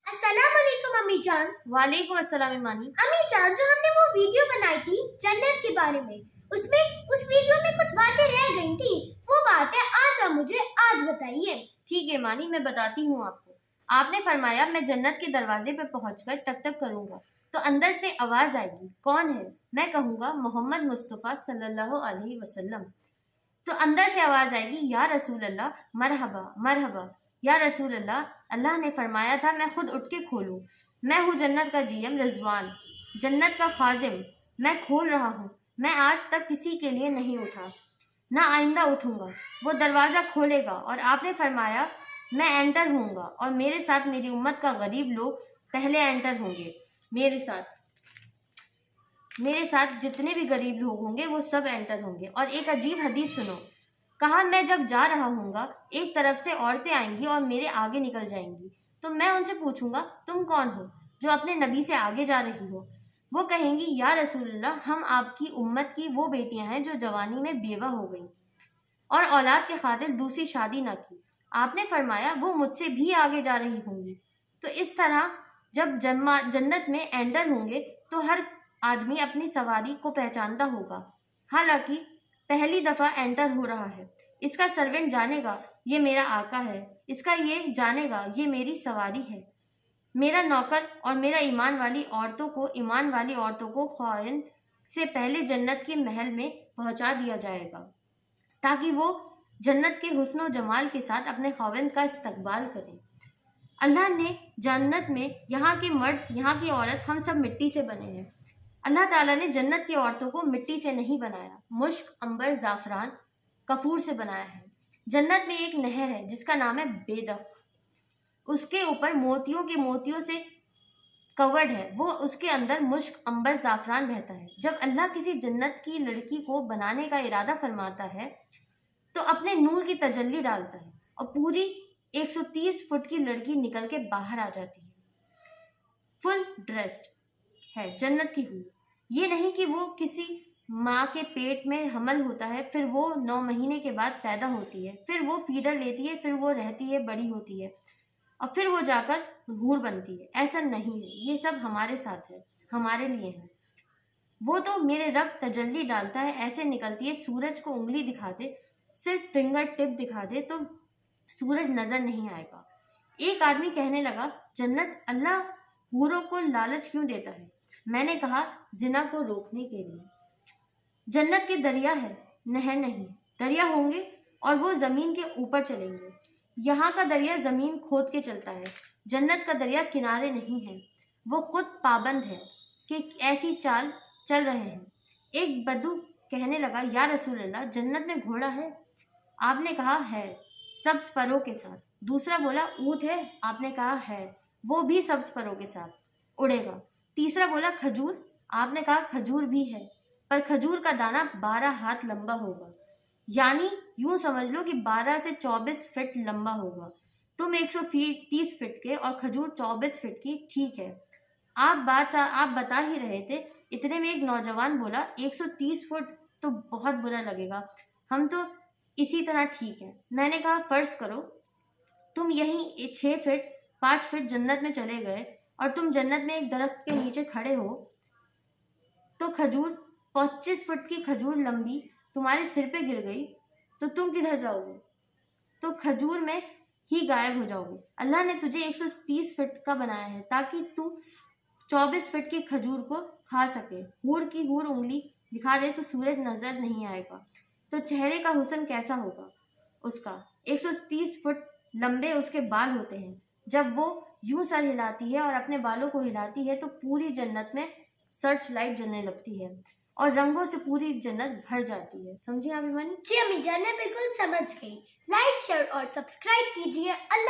अस्सलाम वालेकुम अम्मी जान। वालेकुम अस्सलाम ईमानी। अम्मी जान, जो हमने वो वीडियो बनाई थी जन्नत के बारे में, उसमें उस वीडियो में कुछ बातें रह गई थी। वो बातें आज आप मुझे आज बताइए। ठीक है ईमानी, मैं बताती हूँ आपको। आपने फरमाया मैं जन्नत के दरवाजे पे पहुंचकर टक टक करूंगा तो अंदर से आवाज आएगी, कौन है? मैं कहूँगा मोहम्मद मुस्तफ़ा सल्लल्लाहु अलैहि वसल्लम। तो अंदर से आवाज आएगी, या रसूल अल्लाह, मरहबा मरहबा या रसूल अल्लाह। अल्लाह ने फरमाया था मैं खुद उठ के खोलूं। मैं हूँ जन्नत का जीएम रिजवान, जन्नत का खाजिम। मैं खोल रहा हूँ। मैं आज तक किसी के लिए नहीं उठा, ना आइंदा उठूंगा। वो दरवाज़ा खोलेगा और आपने फरमाया मैं एंटर होऊंगा और मेरे साथ मेरी उम्मत का गरीब लोग पहले एंटर होंगे। मेरे साथ जितने भी गरीब लोग होंगे वो सब एंटर होंगे। और एक अजीब हदीस सुनो। कहा मैं जब जा रहा हूँगा एक तरफ से औरतें आएंगी और मेरे आगे निकल जाएंगी, तो मैं उनसे पूछूंगा तुम कौन हो जो अपने नबी से आगे जा रही हो? वो कहेंगी या रसूलल्लाह, हम आपकी उम्मत की वो बेटियां हैं जो जवानी में बेवा हो गई और औलाद के खातिर दूसरी शादी न की। आपने फरमाया वो मुझसे भी आगे जा रही होंगी। तो इस तरह जब जन्नत में एंटर होंगे तो हर आदमी अपनी सवारी को पहचानता होगा। हालांकि पहली दफा एंटर हो रहा है, इसका सर्वेंट जानेगा ये मेरा आका है, इसका ये जानेगा ये मेरी सवारी है। मेरा नौकर और मेरा ईमान वाली औरतों को ख़ाइन से पहले जन्नत के महल में पहुंचा दिया जाएगा ताकि वो जन्नत के हुस्न और जमाल के साथ अपने ख़ाविंद का इस्तकबाल करें। अल्लाह ने जन्नत में यहाँ के मर्द यहाँ की औरत हम सब मिट्टी से बने हैं। अल्लाह ताला ने जन्नत की औरतों को मिट्टी से नहीं बनाया, मुश्क, अंबर, ज़ाफ़रान, कपूर से बनाया है। जन्नत में एक नहर है जिसका नाम है बेदख। उसके ऊपर मोतियों से कवर्ड है। वो उसके अंदर मुश्क, अंबर, ज़ाफ़रान बहता है। जब अल्लाह किसी जन्नत की लड़की को बनाने का इरादा फरमाता है तो अपने नूर की तजल्ली डालता है और पूरी 130 फुट की लड़की निकल के बाहर आ जाती है। फुल ड्रेस्ड है, जन्नत की हुई। ये नहीं कि वो किसी माँ के पेट में हमल होता है, फिर वो 9 महीने के बाद पैदा होती है, फिर वो फीडर लेती है, फिर वो रहती है, बड़ी होती है और फिर वो जाकर हूर बनती है। ऐसा नहीं है, ये सब हमारे साथ है, हमारे लिए है। वो तो मेरे रब तजल्ली डालता है, ऐसे निकलती है सूरज को उंगली दिखा दे, सिर्फ फिंगर टिप दिखा दे तो सूरज नजर नहीं आएगा। एक आदमी कहने लगा जन्नत अल्लाह हूरों को लालच क्यों देता है? मैंने कहा जिना को रोकने के लिए। जन्नत के दरिया है, नहर नहीं। दरिया होंगे और वो जमीन के ऊपर चलेंगे। यहाँ का दरिया जमीन खोद के चलता है, जन्नत का दरिया किनारे नहीं है। वो खुद पाबंद है कि ऐसी चाल चल रहे हैं। एक बदू कहने लगा या रसूल अल्लाह, जन्नत में घोड़ा है? आपने कहा है, सब्ज परों के साथ। दूसरा बोला ऊँट है? आपने कहा है, वो भी सब्ज परों के साथ उड़ेगा। तीसरा बोला खजूर? आपने कहा खजूर भी है, पर खजूर का दाना 12 हाथ लंबा होगा, यानी यूं समझ लो कि 12 से 24 फीट लंबा होगा। तुम 130 फीट के और खजूर 24 फीट की। ठीक है, आप बता ही रहे थे। इतने में एक नौजवान बोला 130 फुट तो बहुत बुरा लगेगा, हम तो इसी तरह ठीक है। मैंने कहा फर्ज करो तुम यहीं 6 फीट 5 फीट जन्नत में चले गए और तुम जन्नत में एक दरख्त के नीचे खड़े हो तो खजूर 25 फुट की खजूर लंबी तुम्हारे सिर पे गिर गई तो तुम किधर जाओगे? तो खजूर में ही गायब हो जाओगे। अल्लाह ने तुझे 130 फीट का बनाया है ताकि तू 24 फीट की खजूर को खा सके। हूर की हूर उंगली दिखा दे तो सूरज नजर नहीं आएगा, तो चेहरे का हुस्न कैसा होगा उसका? 130 फुट लंबे उसके बाल होते हैं। जब वो यूं सर हिलाती है और अपने बालों को हिलाती है तो पूरी जन्नत में सर्च लाइट जलने लगती है और रंगों से पूरी जन्नत भर जाती है। समझिए आप ईमानी? जी अम्मी जान, मैं बिल्कुल समझ गई। लाइक, शेयर और सब्सक्राइब कीजिए। अल्लाह